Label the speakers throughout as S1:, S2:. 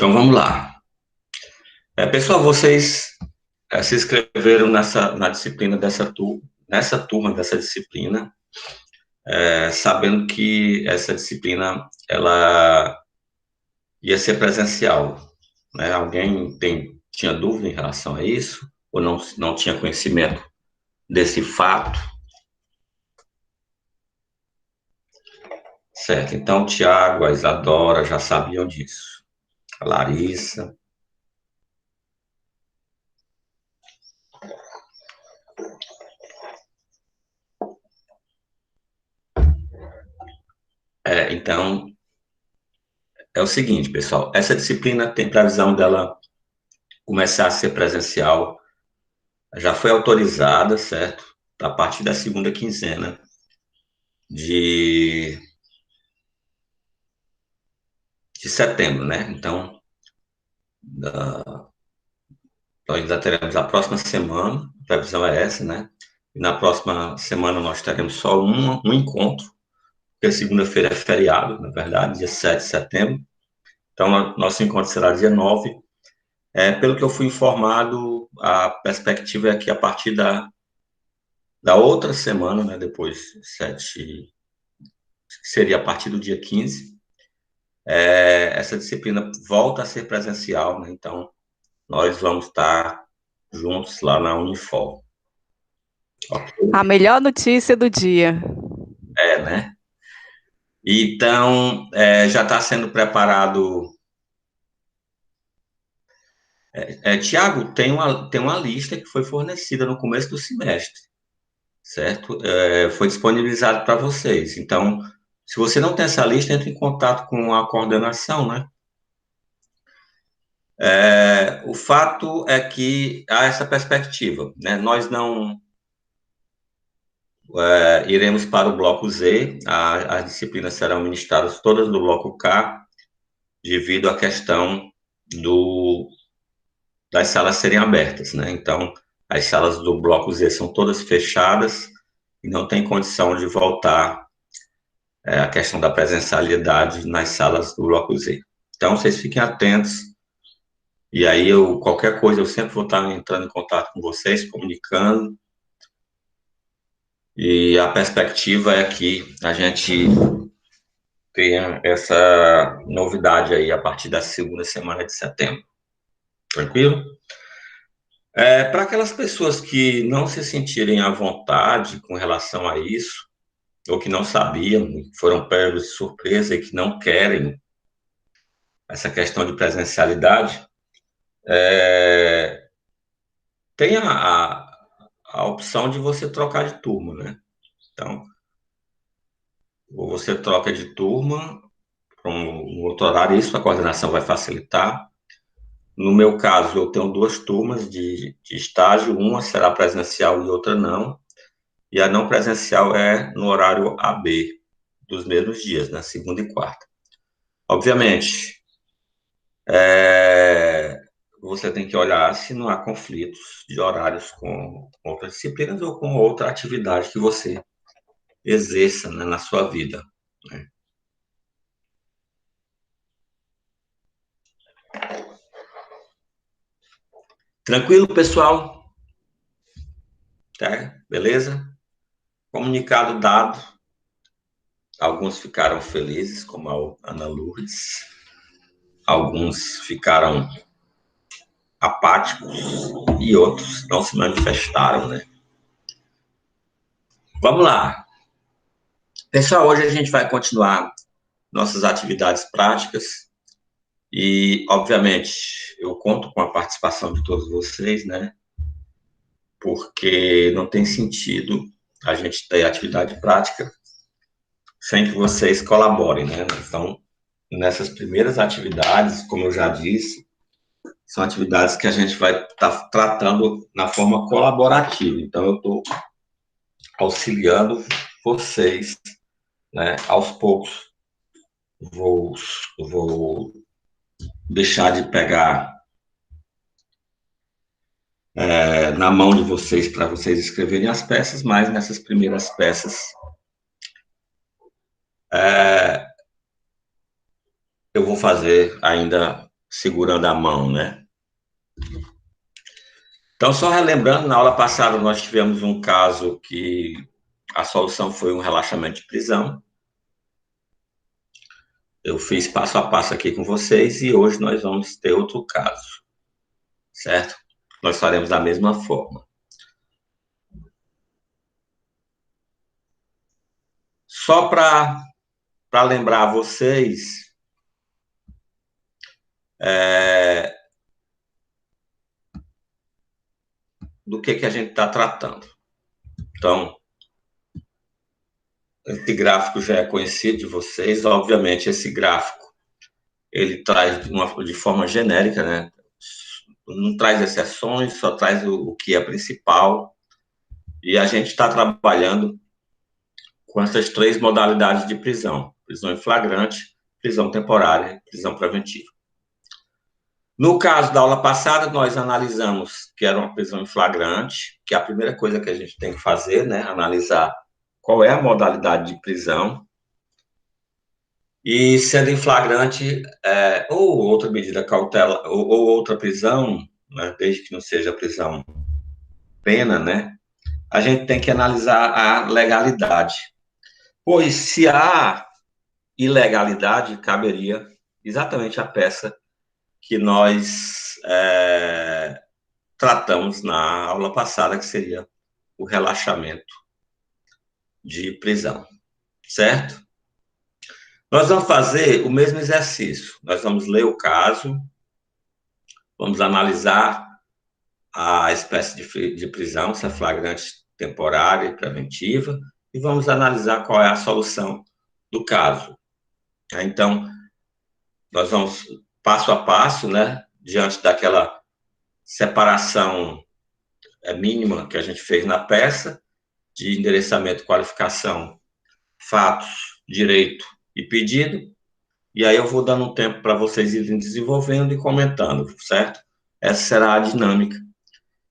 S1: Então vamos lá. Pessoal, vocês se inscreveram na disciplina nessa turma dessa disciplina, sabendo que essa disciplina ela ia ser presencial, né? Alguém tinha dúvida em relação a isso? Ou não tinha conhecimento desse fato? Certo, então o Tiago, a Isadora já sabiam disso. A Larissa. Então, é o seguinte, pessoal, essa disciplina tem previsão dela começar a ser presencial, já foi autorizada, certo? A partir da segunda quinzena de, de setembro, né? Então, nós ainda teremos a próxima semana, a previsão é essa, né? E na próxima semana nós teremos só um encontro, porque segunda-feira é feriado, na verdade, dia 7 de setembro. Então, nosso encontro será dia 9. Pelo que eu fui informado, a perspectiva é que a partir da outra semana, né, depois, 7, que seria a partir do dia 15, essa disciplina volta a ser presencial, né? Então, nós vamos estar juntos lá na Unifor.
S2: A
S1: Okay?
S2: melhor notícia do dia.
S1: Né? Então, já está sendo preparado. Tiago, tem uma lista que foi fornecida no começo do semestre, certo? Foi disponibilizado para vocês. Então, se você não tem essa lista, entre em contato com a coordenação, né? O fato é que há essa perspectiva, né? Nós não iremos para o bloco Z, as disciplinas serão ministradas todas do bloco K, devido à questão das salas serem abertas, né? Então, as salas do bloco Z são todas fechadas e não tem condição de voltar a questão da presencialidade nas salas do bloco Z. Então, vocês fiquem atentos. E aí, qualquer coisa, eu sempre vou estar entrando em contato com vocês, comunicando. E a perspectiva é que a gente tenha essa novidade aí a partir da segunda semana de setembro. Tranquilo? Para aquelas pessoas que não se sentirem à vontade com relação a isso, ou que não sabiam, foram pegos de surpresa e que não querem essa questão de presencialidade, tem a opção de você trocar de turma, né? Então, ou você troca de turma para um outro horário, isso a coordenação vai facilitar. No meu caso, eu tenho duas turmas de estágio, uma será presencial e outra não. E a não presencial é no horário AB, dos mesmos dias, na segunda e quarta. Obviamente, você tem que olhar se não há conflitos de horários com outras disciplinas ou com outra atividade que você exerça, né, na sua vida, né? Tranquilo, pessoal? Tá? Beleza? Comunicado dado. Alguns ficaram felizes, como a Ana Lourdes. Alguns ficaram apáticos e outros não se manifestaram, né? Vamos lá. Pessoal, hoje a gente vai continuar nossas atividades práticas e, obviamente, eu conto com a participação de todos vocês, né? Porque não tem sentido a gente ter atividade prática sem que vocês colaborem, né? Então, nessas primeiras atividades, como eu já disse, são atividades que a gente vai estar tratando na forma colaborativa. Então, eu estou auxiliando vocês, né? Aos poucos, vou deixar de pegar na mão de vocês para vocês escreverem as peças, mas nessas primeiras peças eu vou fazer ainda segurando a mão, né? Então, só relembrando, na aula passada nós tivemos um caso que a solução foi um relaxamento de prisão. Eu fiz passo a passo aqui com vocês e hoje nós vamos ter outro caso, certo? Nós faremos da mesma forma. Só para lembrar vocês, do que a gente está tratando. Então, esse gráfico já é conhecido de vocês, obviamente esse gráfico ele traz de forma genérica, né? Não traz exceções, só traz o que é principal, e a gente está trabalhando com essas três modalidades de prisão: prisão em flagrante, prisão temporária e prisão preventiva. No caso da aula passada, nós analisamos que era uma prisão em flagrante, que é a primeira coisa que a gente tem que fazer, né? Analisar qual é a modalidade de prisão. E sendo em flagrante, ou outra medida cautelar, ou outra prisão, né? Desde que não seja prisão pena, né? A gente tem que analisar a legalidade. Pois se há ilegalidade, caberia exatamente a peça que nós tratamos na aula passada, que seria o relaxamento de prisão, certo? Nós vamos fazer o mesmo exercício. Nós vamos ler o caso, vamos analisar a espécie de prisão, se é flagrante, temporária e preventiva, e vamos analisar qual é a solução do caso. Então, nós vamos passo a passo, né, diante daquela separação mínima que a gente fez na peça, de endereçamento, qualificação, fatos, direito e pedido, e aí eu vou dando um tempo para vocês irem desenvolvendo e comentando, certo? Essa será a dinâmica,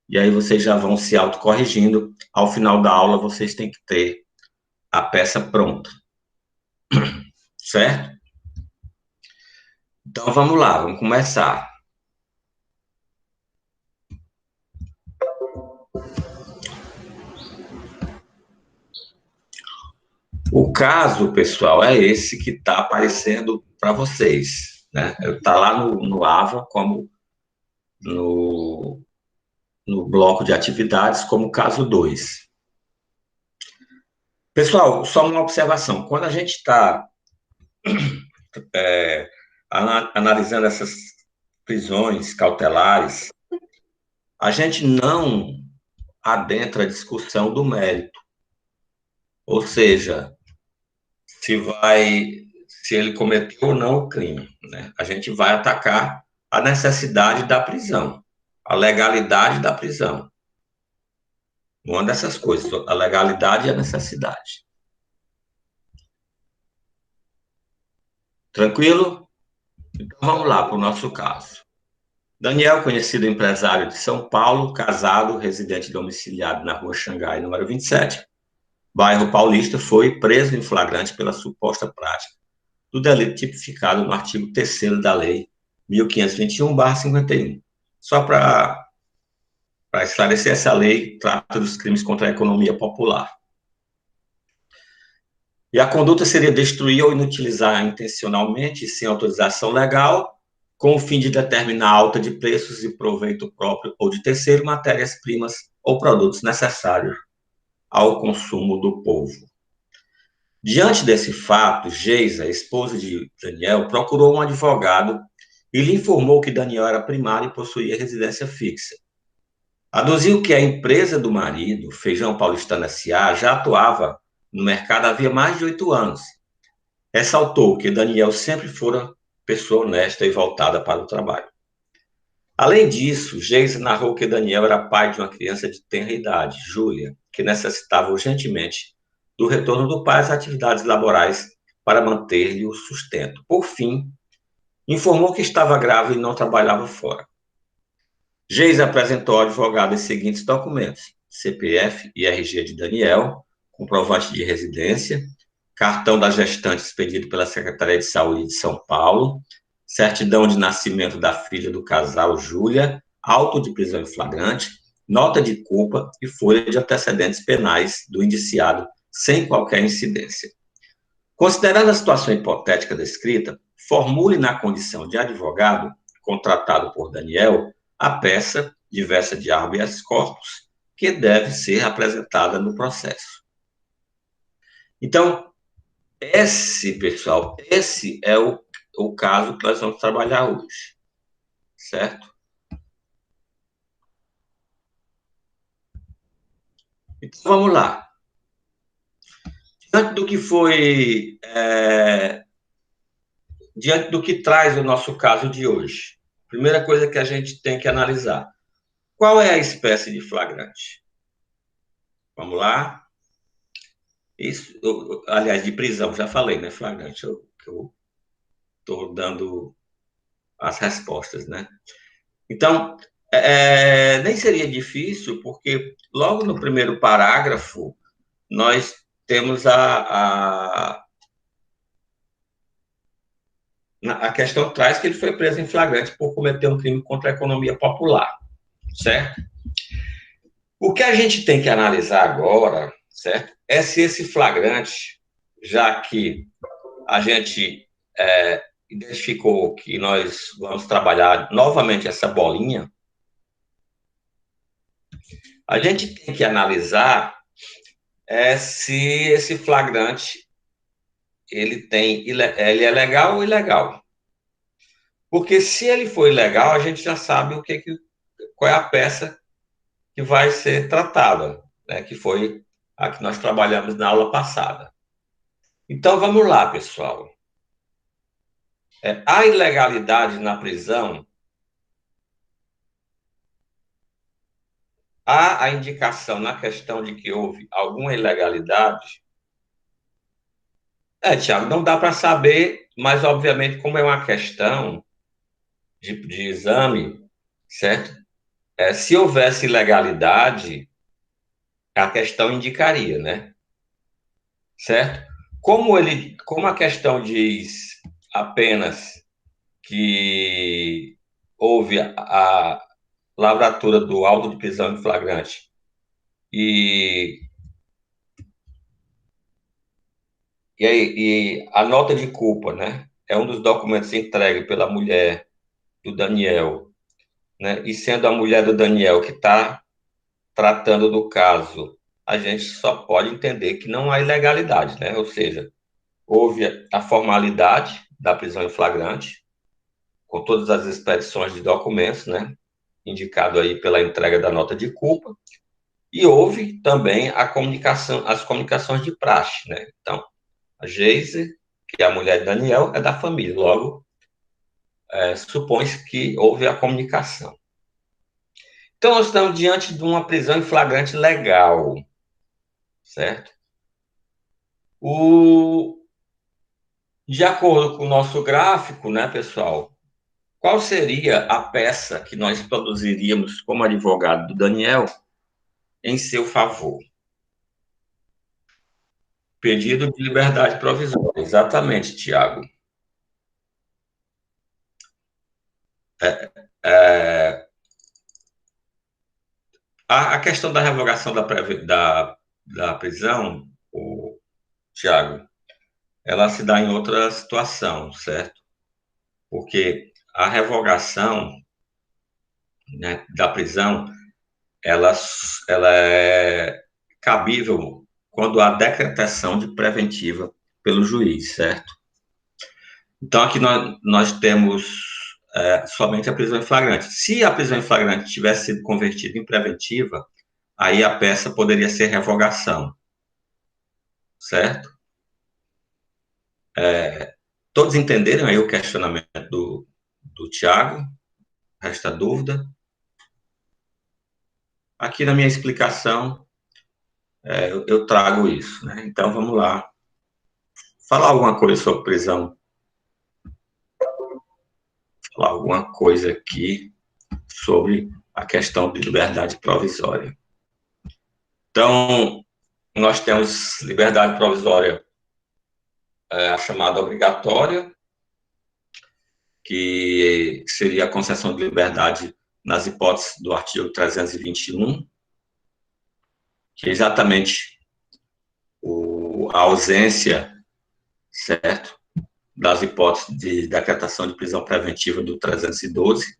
S1: e aí vocês já vão se autocorrigindo. Ao final da aula, vocês têm que ter a peça pronta, certo? Então, vamos lá, vamos começar. O caso, pessoal, é esse que está aparecendo para vocês, né? Está lá no AVA, como no bloco de atividades, como caso 2. Pessoal, só uma observação. Quando a gente está analisando essas prisões cautelares, a gente não adentra a discussão do mérito. Ou seja, se ele cometeu ou não o crime, né? A gente vai atacar a necessidade da prisão, a legalidade da prisão. Uma dessas coisas, a legalidade e a necessidade. Tranquilo? Então vamos lá para o nosso caso. Daniel, conhecido empresário de São Paulo, casado, residente domiciliado na rua Xangai, número 27, bairro Paulista, foi preso em flagrante pela suposta prática do delito tipificado no artigo 3º da Lei 1521/51. Só para esclarecer, essa lei trata dos crimes contra a economia popular. E a conduta seria destruir ou inutilizar intencionalmente, sem autorização legal, com o fim de determinar alta de preços e proveito próprio ou de terceiro, matérias-primas ou produtos necessários ao consumo do povo. Diante desse fato, Geisa, esposa de Daniel, procurou um advogado e lhe informou que Daniel era primário e possuía residência fixa. Aduziu que a empresa do marido, Feijão Paulistano S.A., já atuava no mercado havia mais de 8 anos. Ressaltou que Daniel sempre fora pessoa honesta e voltada para o trabalho. Além disso, Geisa narrou que Daniel era pai de uma criança de tenra idade, Júlia, que necessitava urgentemente do retorno do pai às atividades laborais para manter-lhe o sustento. Por fim, informou que estava grávida e não trabalhava fora. Geisa apresentou ao advogado os seguintes documentos: CPF e RG de Daniel, comprovante de residência, cartão da gestante expedido pela Secretaria de Saúde de São Paulo, certidão de nascimento da filha do casal Júlia, auto de prisão em flagrante, nota de culpa e folha de antecedentes penais do indiciado, sem qualquer incidência. Considerando a situação hipotética descrita, formule na condição de advogado, contratado por Daniel, a peça diversa de habeas corpus, que deve ser apresentada no processo. Então, pessoal, esse é o caso que nós vamos trabalhar hoje, certo? Então, vamos lá. Diante do que foi, diante do que traz o nosso caso de hoje, primeira coisa que a gente tem que analisar, qual é a espécie de flagrante? Vamos lá. Isso, aliás, de prisão, já falei, né, flagrante, eu estou dando as respostas, né? Então, nem seria difícil, porque logo no primeiro parágrafo, nós temos a questão traz que ele foi preso em flagrante por cometer um crime contra a economia popular, certo? O que a gente tem que analisar agora, certo, é se esse flagrante, já que a gente identificou que nós vamos trabalhar novamente essa bolinha, a gente tem que analisar se esse flagrante ele é legal ou ilegal. Porque se ele for ilegal, a gente já sabe qual é a peça que vai ser tratada, né, que foi a que nós trabalhamos na aula passada. Então, vamos lá, pessoal. A ilegalidade na prisão, há a indicação na questão de que houve alguma ilegalidade? Tiago, não dá para saber, mas, obviamente, como é uma questão de exame, certo? Se houvesse ilegalidade, a questão indicaria, né? Certo? Como a questão diz apenas que houve a lavratura do auto de prisão em flagrante e a nota de culpa, né? É um dos documentos entregue pela mulher do Daniel, né? E sendo a mulher do Daniel que está tratando do caso, a gente só pode entender que não há ilegalidade, né? Ou seja, houve a formalidade da prisão em flagrante, com todas as expedições de documentos, né? Indicado aí pela entrega da nota de culpa, e houve também as comunicações de praxe, né? Então, a Geise, que é a mulher de Daniel, é da família, logo, supõe-se que houve a comunicação. Então, nós estamos diante de uma prisão em flagrante legal, certo? De acordo com o nosso gráfico, né, pessoal, qual seria a peça que nós produziríamos como advogado do Daniel em seu favor? Pedido de liberdade provisória. Exatamente, Tiago. A questão da revogação da prisão, Tiago, ela se dá em outra situação, certo? Porque a revogação, né, da prisão, ela é cabível quando há decretação de preventiva pelo juiz, certo? Então, aqui nós temos somente a prisão em flagrante. Se a prisão em flagrante tivesse sido convertida em preventiva, aí a peça poderia ser revogação, certo? Todos entenderam aí o questionamento do Tiago? Resta dúvida? Aqui na minha explicação, eu trago isso, né? Então, vamos lá. Falar alguma coisa sobre prisão. Falar alguma coisa aqui sobre a questão de liberdade provisória. Então, nós temos liberdade provisória, a chamada obrigatória, que seria a concessão de liberdade nas hipóteses do artigo 321, que é exatamente a ausência, certo, das hipóteses de decretação de prisão preventiva do 312.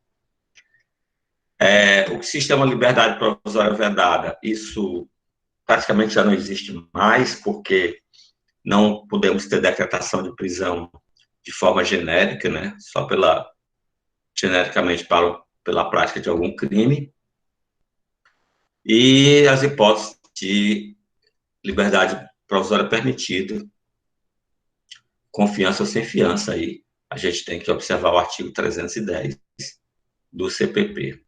S1: O que se chama liberdade provisória vedada, isso praticamente já não existe mais, porque não podemos ter decretação de prisão de forma genérica, né, só genericamente pela prática de algum crime, e as hipóteses de liberdade provisória permitida, com fiança ou sem fiança, aí a gente tem que observar o artigo 310 do CPP.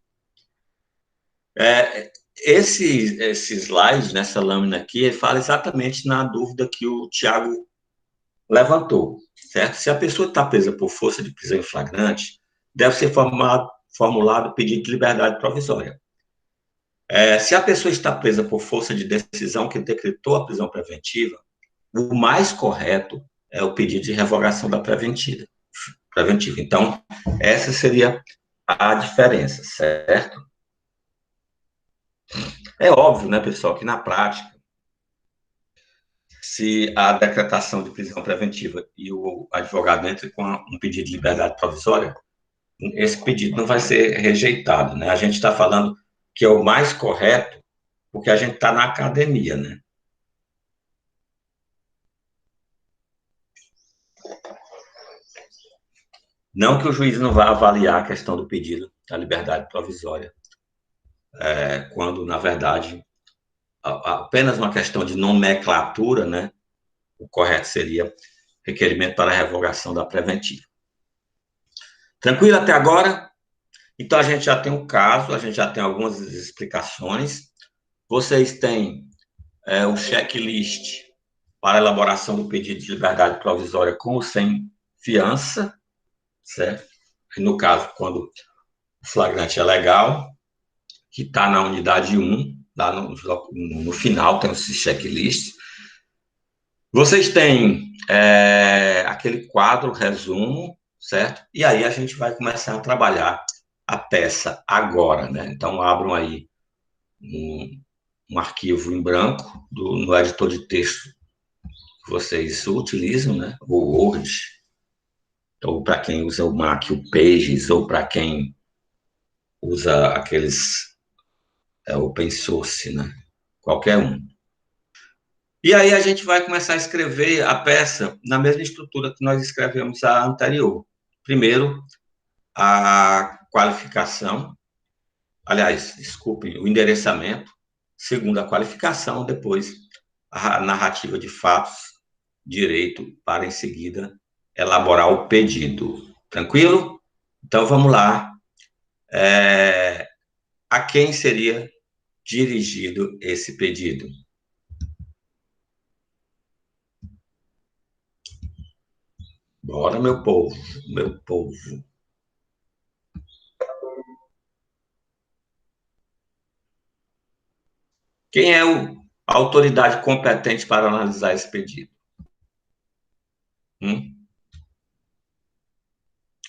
S1: Esse slide, nessa lâmina aqui, ele fala exatamente na dúvida que o Tiago levantou, certo? Se a pessoa está presa por força de prisão em flagrante, deve ser formulado pedido de liberdade provisória. Se a pessoa está presa por força de decisão que decretou a prisão preventiva, o mais correto é o pedido de revogação da preventiva. Então, essa seria a diferença, certo? É óbvio, né, pessoal, que na prática, se a decretação de prisão preventiva e o advogado entra com um pedido de liberdade provisória, esse pedido não vai ser rejeitado, né? A gente está falando que é o mais correto, porque a gente está na academia, né? Não que o juiz não vá avaliar a questão do pedido da liberdade provisória, quando, na verdade, apenas uma questão de nomenclatura, né? O correto seria requerimento para revogação da preventiva. Tranquilo até agora? Então, a gente já tem um caso, a gente já tem algumas explicações. Vocês têm o checklist para elaboração do pedido de liberdade provisória com ou sem fiança, certo? E no caso, quando o flagrante é legal, que está na unidade 1, lá no final tem esse checklist. Vocês têm aquele quadro, resumo, certo? E aí a gente vai começar a trabalhar a peça agora, né? Então, abram aí um arquivo em branco no editor de texto que vocês utilizam, né? O Word, ou para quem usa o Mac, o Pages, ou para quem usa aqueles open source, né? Qualquer um. E aí a gente vai começar a escrever a peça na mesma estrutura que nós escrevemos a anterior. Primeiro, a qualificação, aliás, desculpem, o endereçamento. Segundo, a qualificação. Depois, a narrativa de fatos, direito, para em seguida elaborar o pedido. Tranquilo? Então, vamos lá. A quem seria dirigido esse pedido? Bora, meu povo, meu povo. Quem é a autoridade competente para analisar esse pedido?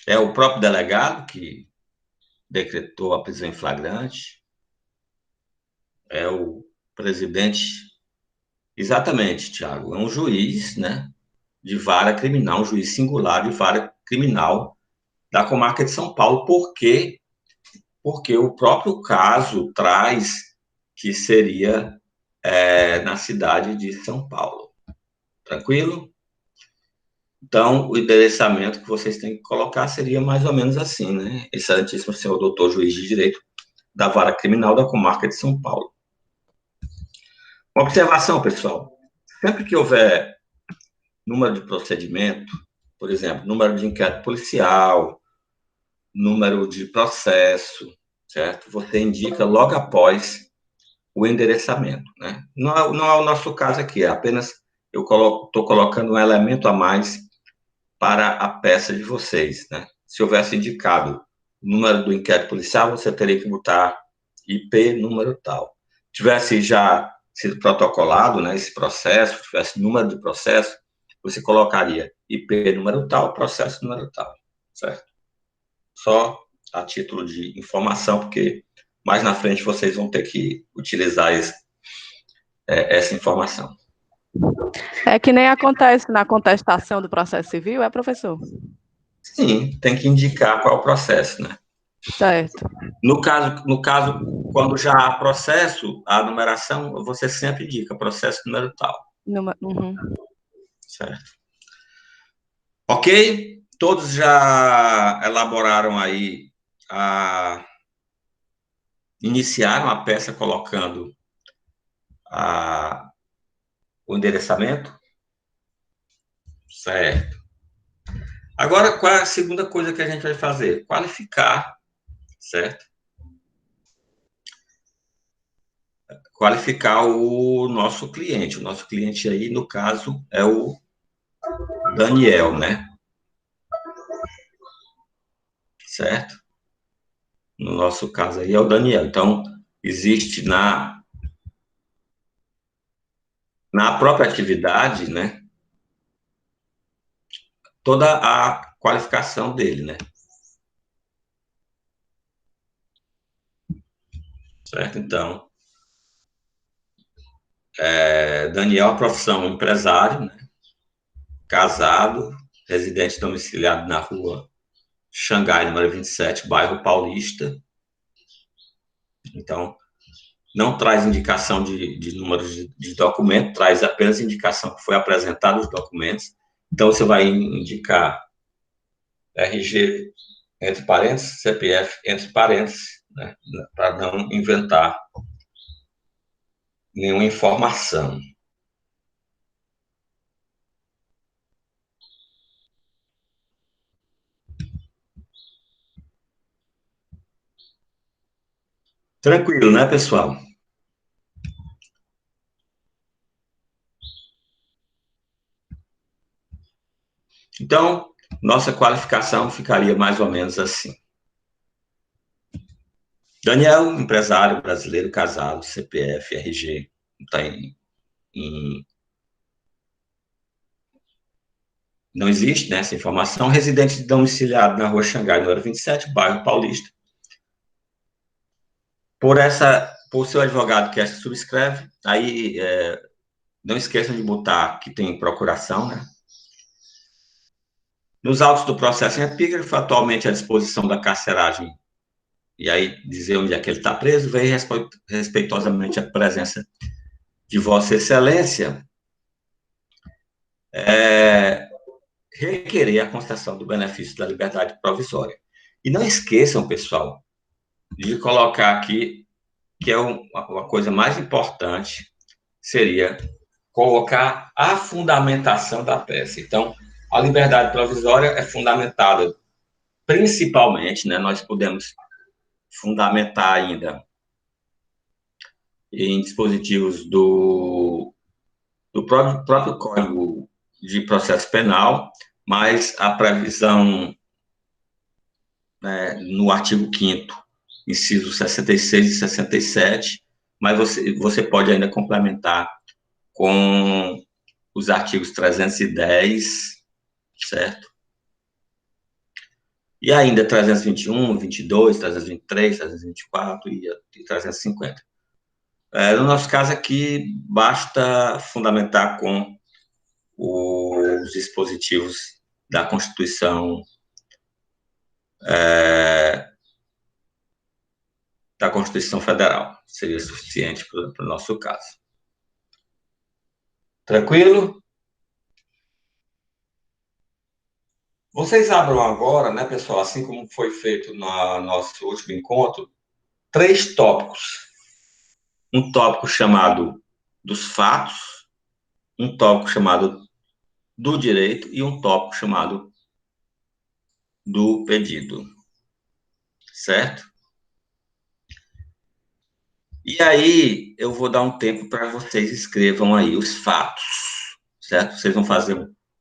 S1: É o próprio delegado que decretou a prisão em flagrante? É o presidente? Exatamente, Tiago. É um juiz, né, de vara criminal, um juiz singular de vara criminal da comarca de São Paulo. Por quê? Porque o próprio caso traz que seria na cidade de São Paulo. Tranquilo? Então, o endereçamento que vocês têm que colocar seria mais ou menos assim, né? Excelentíssimo senhor doutor juiz de direito da vara criminal da comarca de São Paulo. Uma observação, pessoal. Sempre que houver número de procedimento, por exemplo, número de inquérito policial, número de processo, certo? Você indica logo após o endereçamento, né? Não é o nosso caso aqui, é apenas eu estou colocando um elemento a mais para a peça de vocês, né? Se houvesse indicado o número do inquérito policial, você teria que botar IP, número tal. Tivesse já sido protocolado, né, esse processo, tivesse número de processo, você colocaria IP, número tal, processo, número tal, certo? só a título de informação, porque mais na frente vocês vão ter que utilizar essa informação.
S2: É que nem acontece na contestação do processo civil, é, professor?
S1: Sim, tem que indicar qual é o processo, né?
S2: Certo.
S1: No caso, quando já há processo, a numeração, você sempre indica processo número tal.
S2: Uhum.
S1: Certo. Ok? Todos já elaboraram aí, iniciaram a peça colocando o endereçamento? Certo. Agora, qual é a segunda coisa que a gente vai fazer? Qualificar, certo? Qualificar o nosso cliente. O nosso cliente aí, no caso, é o Daniel, né? Certo? No nosso caso aí é o Daniel. Então, existe na própria atividade, né? Toda a qualificação dele, né? Certo? Então, Daniel, a profissão empresário, né? Casado, residente domiciliado na rua Xangai, número 27, bairro Paulista. Então, não traz indicação de números de documento, traz apenas indicação que foi apresentado os documentos. Então, você vai indicar RG entre parênteses, CPF entre parênteses, né, para não inventar nenhuma informação. Tranquilo, né, pessoal? Então, nossa qualificação ficaria mais ou menos assim. Daniel, empresário brasileiro, casado, CPF, RG, está não existe, né, essa informação. Residente domiciliado na rua Xangai, número 27, bairro Paulista. Por seu advogado que esta subscreve, aí não esqueçam de botar que tem procuração, né? Nos autos do processo em epígrafe, atualmente à disposição da carceragem, e aí dizer onde é que ele está preso, vem respeitosamente a presença de Vossa Excelência, requerer a concessão do benefício da liberdade provisória. E não esqueçam, pessoal, de colocar aqui que é uma coisa mais importante, seria colocar a fundamentação da peça. Então, a liberdade provisória é fundamentada principalmente, né, nós podemos fundamentar ainda em dispositivos do próprio Código de Processo Penal, mas a previsão, né, no artigo 5º, incisos 66 e 67, mas você pode ainda complementar com os artigos 310, certo? E ainda 321, 22, 323, 324 e 350. No nosso caso aqui, basta fundamentar com os dispositivos da Constituição, da Constituição Federal. Seria suficiente para o nosso caso. Tranquilo? Vocês abram agora, né, pessoal, assim como foi feito no nosso último encontro, 3 tópicos. Um tópico chamado dos fatos, um tópico chamado do direito e um tópico chamado do pedido. Certo? E aí, eu vou dar um tempo para vocês escrevam aí os fatos, certo? Vocês vão fazer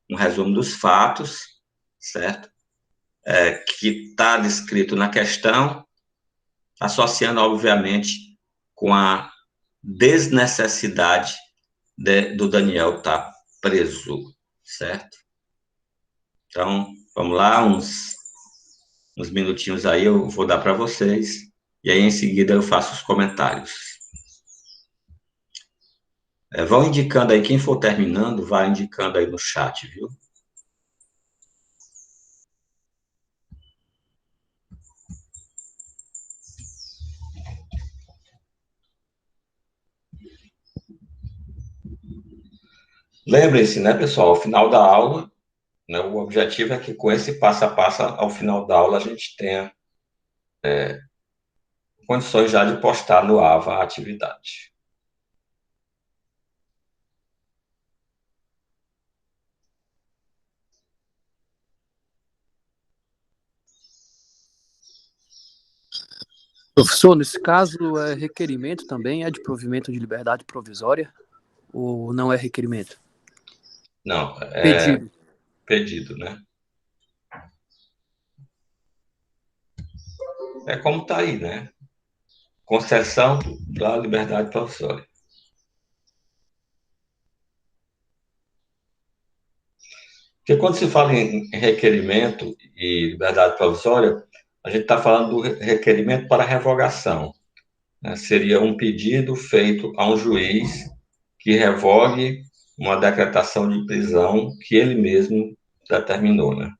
S1: um resumo dos fatos, certo? Que está descrito na questão, associando, obviamente, com a desnecessidade do Daniel estar preso, certo? Então, vamos lá, uns uns minutinhos aí, eu vou dar para vocês, e aí em seguida eu faço os comentários. Vão indicando aí, quem for terminando, vai indicando aí no chat, viu? Lembrem-se, né, pessoal, ao final da aula, né, o objetivo é que com esse passo a passo, ao final da aula, a gente tenha condições já de postar no AVA a atividade.
S3: Professor, nesse caso, requerimento também é de provimento de liberdade provisória ou não é requerimento?
S1: Não, é
S3: Pedido.
S1: pedido, né? É como está aí, né? Concessão da liberdade provisória. Porque quando se fala em requerimento e liberdade provisória, a gente está falando do requerimento para revogação, né? Seria um pedido feito a um juiz que revogue uma decretação de prisão que ele mesmo determinou, né?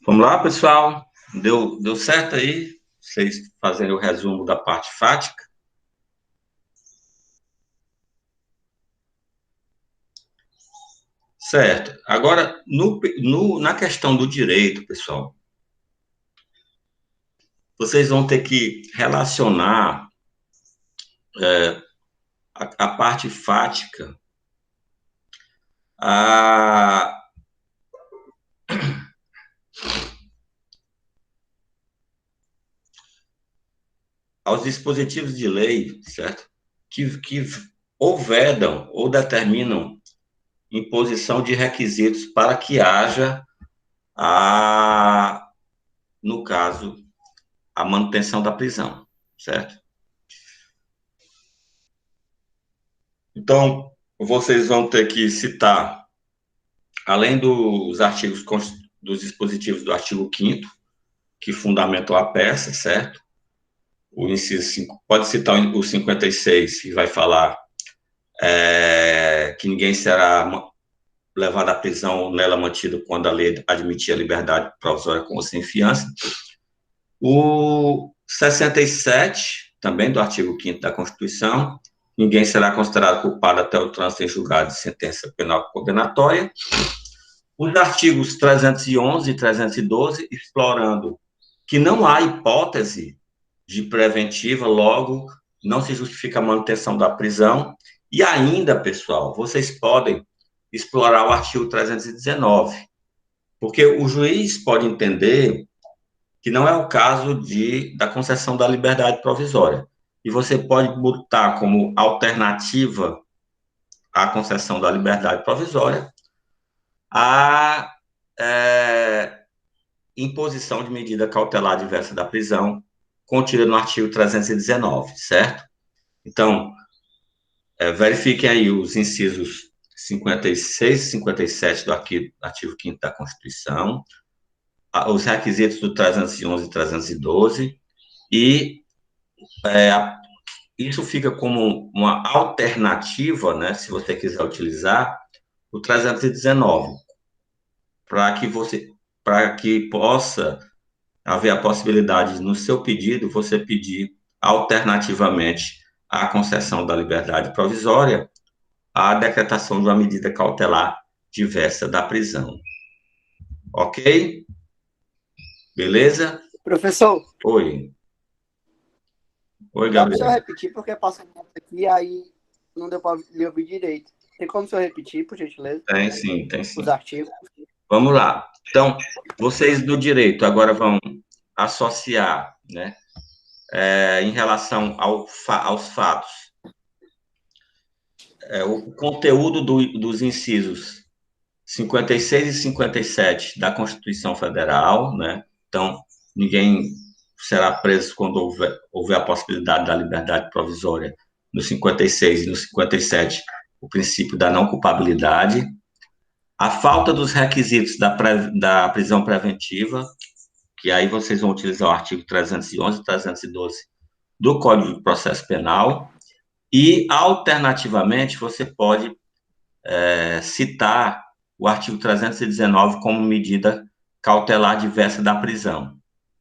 S1: Vamos lá, pessoal? Deu certo aí? Vocês fazerem o resumo da parte fática? Certo. Agora, na questão do direito, pessoal, vocês vão ter que relacionar a parte fática a, aos dispositivos de lei, certo? Que ou vedam ou determinam imposição de requisitos para que haja no caso, a manutenção da prisão, certo? Então, vocês vão ter que citar, além dos artigos dos dispositivos do artigo 5º, que fundamentam a peça, certo? O inciso 5, pode citar o 56, que vai falar que ninguém será levado à prisão ou nela mantido quando a lei admitir a liberdade provisória com ou sem fiança. O 67, também do artigo 5º da Constituição, ninguém será considerado culpado até o trânsito em julgado de sentença penal condenatória. Os artigos 311 e 312, explorando que não há hipótese de preventiva, logo, não se justifica a manutenção da prisão. E ainda, pessoal, vocês podem explorar o artigo 319, porque o juiz pode entender que não é o caso da concessão da liberdade provisória. E você pode botar como alternativa à concessão da liberdade provisória a imposição de medida cautelar diversa da prisão, contida no artigo 319, certo? Então, verifiquem aí os incisos 56 e 57 do artigo 5º da Constituição, os requisitos do 311 e 312, e isso fica como uma alternativa, né, se você quiser utilizar, o 319, para que possa haver a possibilidade, no seu pedido, você pedir alternativamente à concessão da liberdade provisória, a decretação de uma medida cautelar diversa da prisão. Ok? Beleza?
S4: Professor,
S1: Oi. Oi,
S4: dá para o senhor
S1: Gabriel.
S4: repetir, porque passou um tempo aqui e aí não deu para lhe ouvir direito. Tem como o senhor repetir, por gentileza?
S1: Tem sim, tem sim.
S4: Os artigos.
S1: Vamos lá. Então, vocês do direito agora vão associar, né, em relação aos fatos, o conteúdo dos incisos 56 e 57 da Constituição Federal, né? Então, ninguém será preso quando houver a possibilidade da liberdade provisória no 56 e no 57, o princípio da não culpabilidade, a falta dos requisitos da prisão preventiva, que aí vocês vão utilizar o artigo 311 e 312 do Código de Processo Penal, e, alternativamente, você pode citar o artigo 319 como medida cautelar diversa da prisão,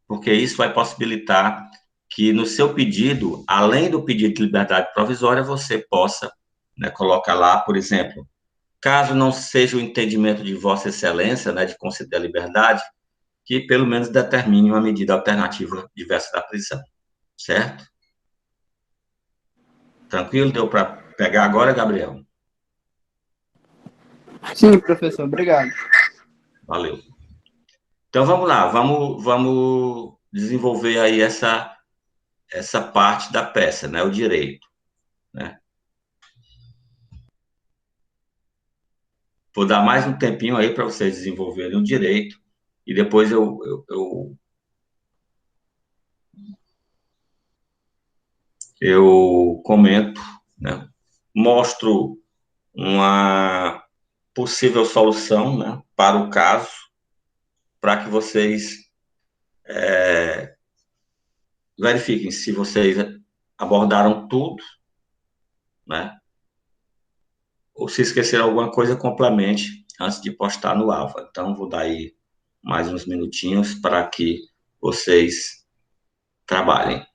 S1: porque isso vai possibilitar que no seu pedido, além do pedido de liberdade provisória, você possa, né, colocar lá, por exemplo, caso não seja o entendimento de Vossa Excelência, né, de conceder a liberdade, que pelo menos determine uma medida alternativa diversa da prisão, certo? Tranquilo? Deu para pegar agora, Gabriel?
S4: Sim, professor, obrigado.
S1: Valeu. Então vamos lá, vamos desenvolver aí essa parte da peça, né, o direito, né? Vou dar mais um tempinho aí para vocês desenvolverem o direito e depois eu comento, né? Mostro uma possível solução, né, para o caso, para que vocês verifiquem se vocês abordaram tudo, né? Ou se esqueceram alguma coisa, complemente antes de postar no Alfa. Então, vou dar aí mais uns minutinhos para que vocês trabalhem.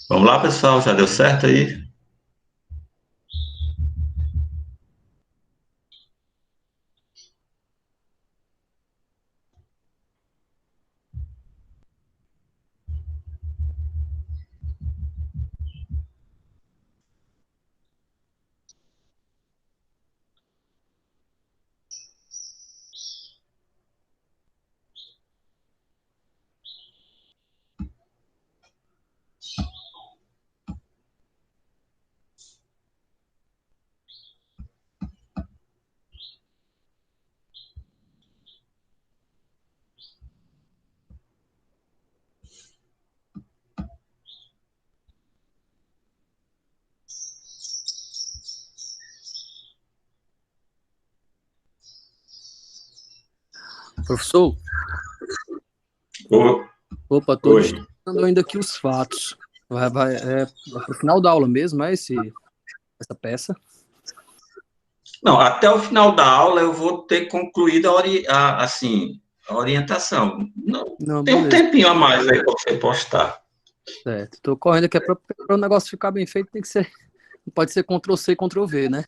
S1: Vamos lá, pessoal, já deu certo aí?
S3: Professor,
S1: Ô,
S3: opa, tô
S1: oi.
S3: digitando ainda aqui os fatos. É pro final da aula mesmo, essa peça?
S1: Não, até o final da aula eu vou ter concluído assim, a orientação. Não,
S3: Não,
S1: tem um
S3: beleza.
S1: tempinho a mais aí para você postar.
S3: Certo. Tô correndo aqui, para o negócio ficar bem feito, tem que ser, não pode ser Ctrl+C, Ctrl+V, né?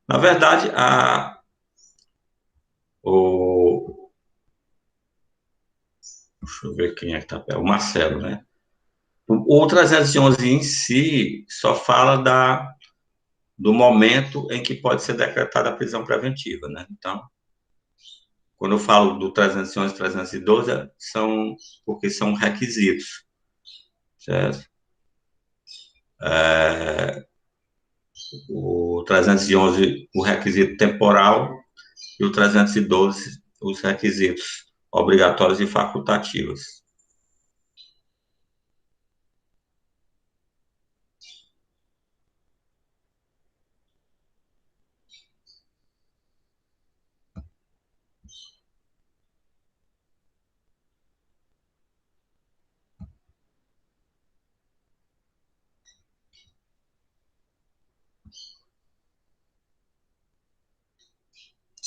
S1: Na verdade, o, deixa eu ver quem é que está perto, o Marcelo, né? O 311 em si só fala do momento em que pode ser decretada a prisão preventiva, né? Então, quando eu falo do 311 e 312, são porque são requisitos, certo? O 311, o requisito temporal, e o 312, os requisitos obrigatórios e facultativos.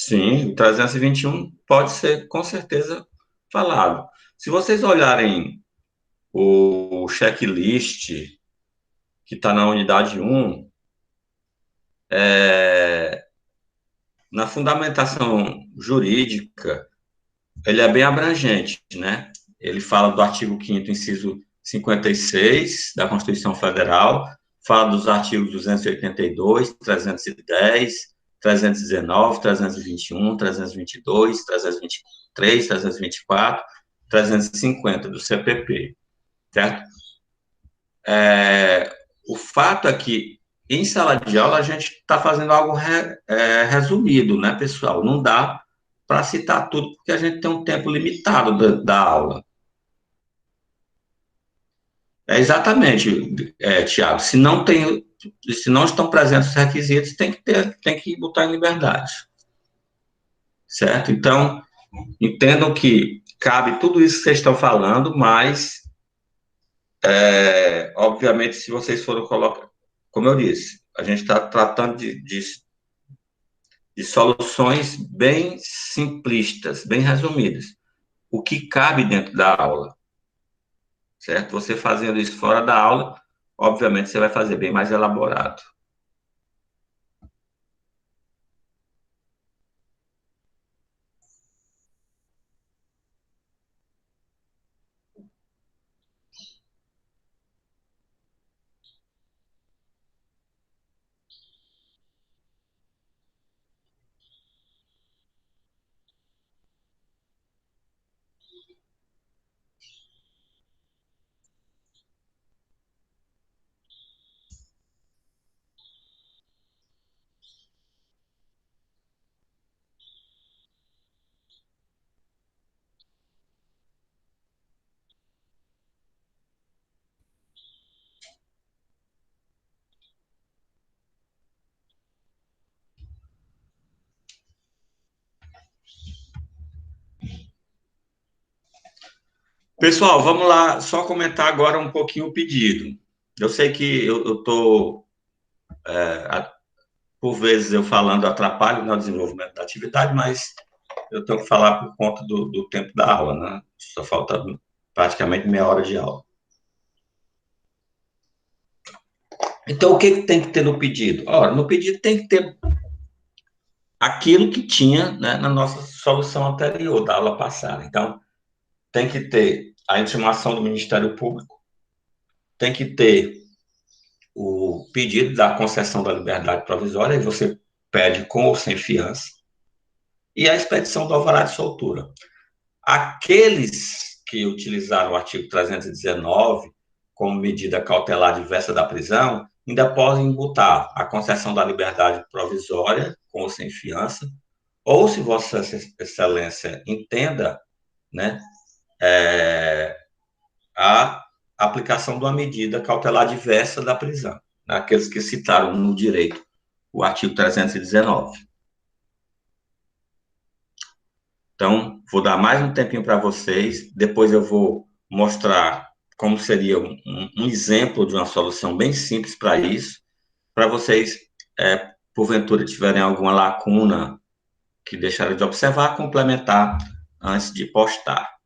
S1: Sim, o 321 pode ser com certeza falado. Se vocês olharem o checklist que está na unidade 1, na fundamentação jurídica, ele é bem abrangente, né? Ele fala do artigo 5º, inciso 56 da Constituição Federal, fala dos artigos 282, 310, 319, 321, 322, 323, 324, 350 do CPP, certo? O fato é que em sala de aula a gente está fazendo algo resumido, né, pessoal? Não dá para citar tudo porque a gente tem um tempo limitado da aula. É exatamente, Tiago. Se não estão presentes os requisitos, tem que botar em liberdade, certo? Então, Entendam que cabe tudo isso que vocês estão falando, mas, obviamente, se vocês forem colocar, como eu disse, a gente está tratando de soluções bem simplistas, bem resumidas. O que cabe dentro da aula, certo? Você fazendo isso fora da aula, obviamente você vai fazer bem mais elaborado. Pessoal, vamos lá, só comentar agora um pouquinho o pedido. Eu sei que eu estou, por vezes, eu falando atrapalho no desenvolvimento da atividade, mas eu tenho que falar por conta do tempo da aula, né? Só falta praticamente meia hora de aula. Então, o que que tem que ter no pedido? Ora, no pedido tem que ter aquilo que tinha, né, na nossa solução anterior, da aula passada. Então, tem que ter a intimação do Ministério Público, tem que ter o pedido da concessão da liberdade provisória, e você pede com ou sem fiança, e a expedição do alvará de soltura. Aqueles que utilizaram o artigo 319 como medida cautelar diversa da prisão, ainda podem imputar a concessão da liberdade provisória, com ou sem fiança, ou, se Vossa Excelência entenda, né, a aplicação de uma medida cautelar diversa da prisão, né, aqueles que citaram no direito o artigo 319. Então, vou dar mais um tempinho para vocês, depois eu vou mostrar como seria um exemplo de uma solução bem simples para isso, para vocês, porventura, tiverem alguma lacuna que deixaram de observar, complementar antes de postar.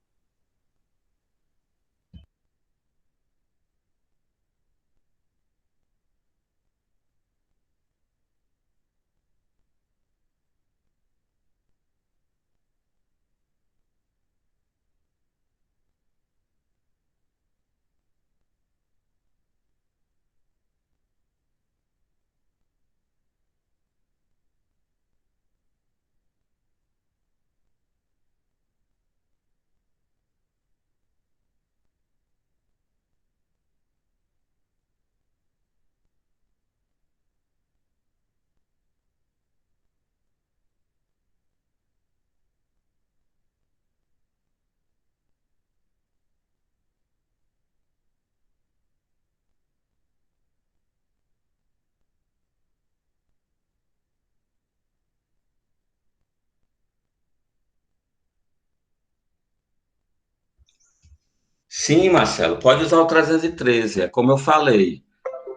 S1: Sim, Marcelo, pode usar o 313, é como eu falei.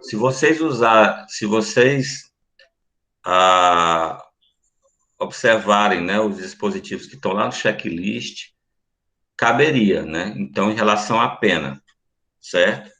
S1: Se vocês ah, observarem, né, os dispositivos que estão lá no checklist, caberia, né? Então, em relação à pena, certo?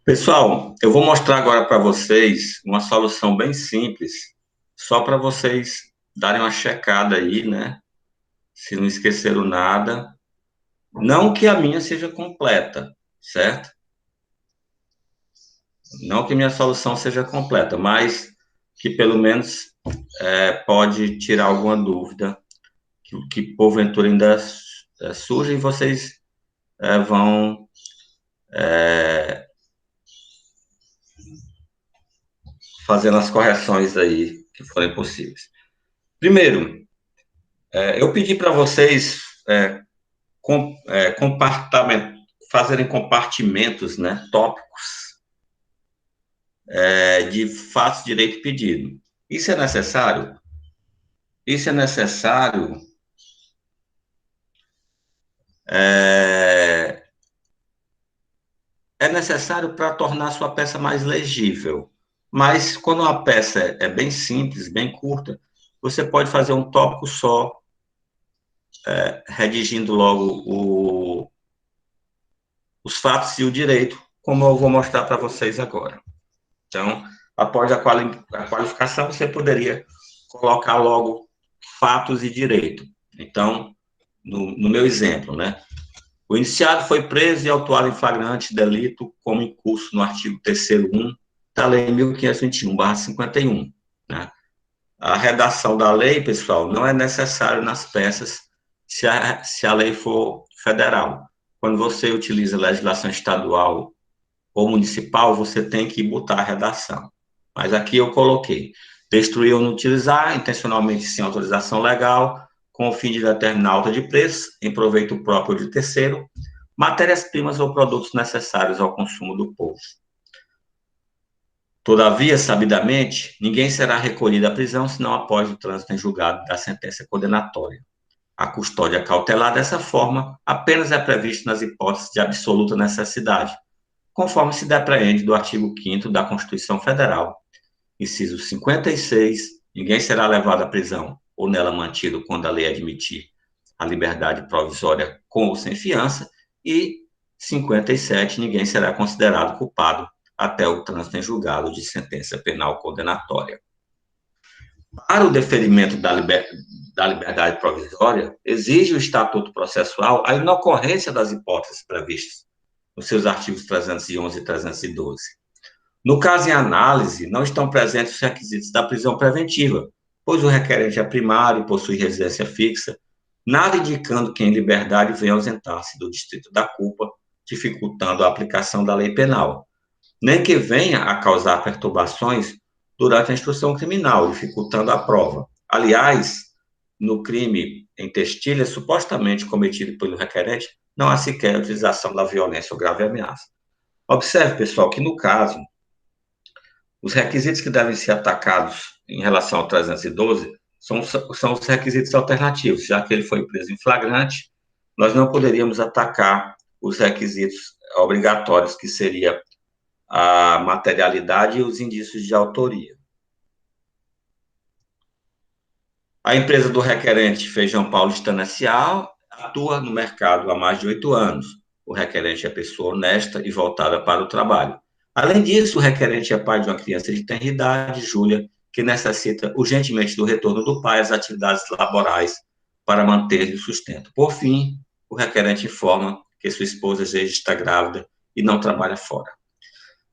S1: Pessoal, eu vou mostrar agora para vocês uma solução bem simples, só para vocês darem uma checada aí, né? Se não esqueceram nada. Não que a minha seja completa, certo? Não que minha solução seja completa, mas que pelo menos pode tirar alguma dúvida que porventura ainda surge e vocês vão fazendo as correções aí que forem possíveis. Primeiro, eu pedi para vocês fazerem compartimentos, né, tópicos de fato, direito e pedido. Isso é necessário? Isso é necessário é necessário para tornar a sua peça mais legível. Mas quando uma peça é bem simples, bem curta, você pode fazer um tópico só, redigindo logo os fatos e o direito, como eu vou mostrar para vocês agora. Então, após a qualificação, você poderia colocar logo fatos e direito. Então, no meu exemplo, né? O indiciado foi preso e autuado em flagrante delito como em curso no artigo 3º1 da Lei 1521/51. Né? A redação da lei, pessoal, não é necessário nas peças se a lei for federal. Quando você utiliza legislação estadual ou municipal, você tem que botar a redação. Mas aqui eu coloquei: destruir ou não utilizar, intencionalmente sem autorização legal, com o fim de determinar alta de preço, em proveito próprio de terceiro, matérias-primas ou produtos necessários ao consumo do povo. Todavia, sabidamente, ninguém será recolhido à prisão senão após o trânsito em julgado da sentença condenatória. A custódia cautelar, dessa forma, apenas é prevista nas hipóteses de absoluta necessidade, conforme se depreende do artigo 5º da Constituição Federal. Inciso 56, ninguém será levado à prisão ou nela mantido quando a lei admitir a liberdade provisória com ou sem fiança, e 57, ninguém será considerado culpado até o trânsito em julgado de sentença penal condenatória. Para o deferimento da liberdade provisória, exige o Estatuto Processual a inocorrência das hipóteses previstas nos seus artigos 311 e 312. No caso em análise, não estão presentes os requisitos da prisão preventiva, pois o requerente é primário e possui residência fixa, nada indicando que em liberdade venha ausentar-se do distrito da culpa, dificultando a aplicação da lei penal, nem que venha a causar perturbações durante a instrução criminal, dificultando a prova. Aliás, no crime em Testilha, supostamente cometido pelo requerente, não há sequer a utilização da violência ou grave ameaça. Observe, pessoal, que no caso, os requisitos que devem ser atacados em relação ao 312 são os requisitos alternativos. Já que ele foi preso em flagrante, nós não poderíamos atacar os requisitos obrigatórios, que seria a materialidade e os indícios de autoria. A empresa do requerente, Feijão Paulistano S.A., atua no mercado há mais de 8 anos. O requerente é pessoa honesta e voltada para o trabalho. Além disso, o requerente é pai de uma criança de tenra idade, Júlia, que necessita urgentemente do retorno do pai às atividades laborais para manter o sustento. Por fim, o requerente informa que sua esposa já está grávida e não trabalha fora.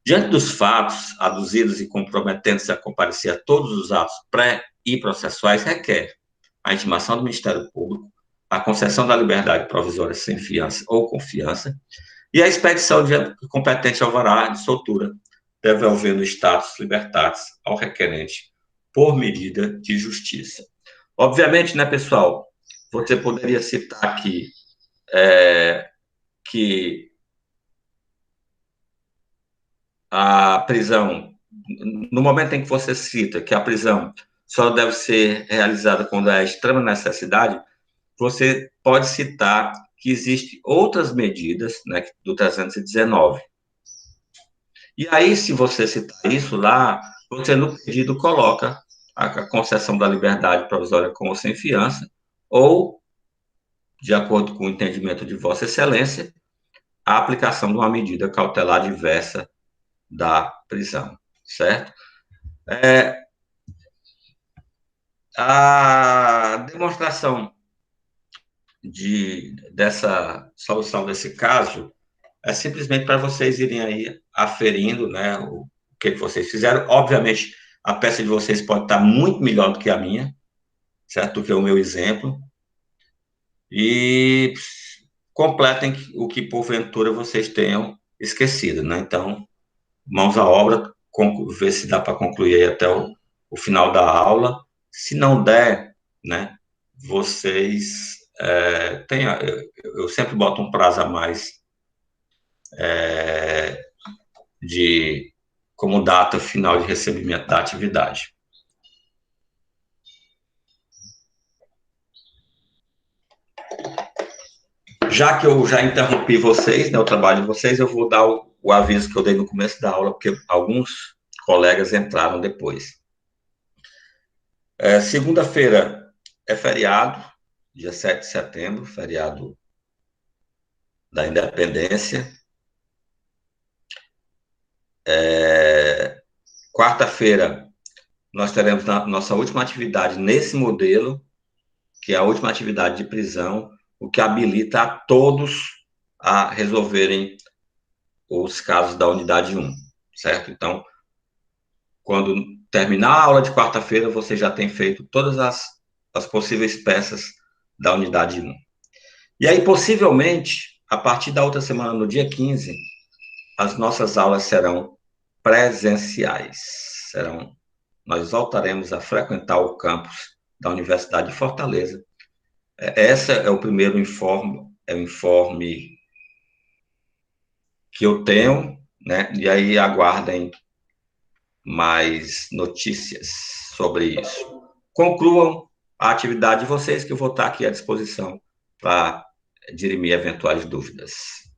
S1: Diante dos fatos aduzidos e comprometendo-se a comparecer a todos os atos pré e processuais, requer a intimação do Ministério Público, a concessão da liberdade provisória sem fiança ou confiança e a expedição de competente alvará de soltura, devolvendo o status libertatis ao requerente por medida de justiça. Obviamente, né, pessoal, você poderia citar aqui que a prisão, no momento em que você cita que a prisão só deve ser realizada quando há extrema necessidade, você pode citar que existem outras medidas, né, do 319. E aí, se você citar isso lá, você no pedido coloca a concessão da liberdade provisória com ou sem fiança, ou, de acordo com o entendimento de Vossa Excelência, a aplicação de uma medida cautelar diversa da prisão, certo? A demonstração dessa solução desse caso é simplesmente para vocês irem aí aferindo, né, o que vocês fizeram. Obviamente, a peça de vocês pode estar muito melhor do que a minha, certo? Do que o meu exemplo. E completem o que, porventura, vocês tenham esquecido, né? Então, mãos à obra, ver se dá para concluir aí até o final da aula. Se não der, né, vocês eu sempre boto um prazo a mais como data final de recebimento da atividade. Já que eu já interrompi vocês, né, o trabalho de vocês, eu vou dar o aviso que eu dei no começo da aula, porque alguns colegas entraram depois. Segunda-feira é feriado, dia 7 de setembro, feriado da Independência. Quarta-feira, nós teremos nossa última atividade nesse modelo, que é a última atividade de prisão, o que habilita a todos a resolverem os casos da unidade 1, certo? Então, quando terminar a aula de quarta-feira, você já tem feito todas as possíveis peças da unidade 1. E aí, possivelmente, a partir da outra semana, no dia 15, as nossas aulas serão presenciais. Nós voltaremos a frequentar o campus da Universidade de Fortaleza. Esse é o primeiro informe, o informe que eu tenho, né? E aí aguardem mais notícias sobre isso. Concluam a atividade de vocês, que eu vou estar aqui à disposição para dirimir eventuais dúvidas.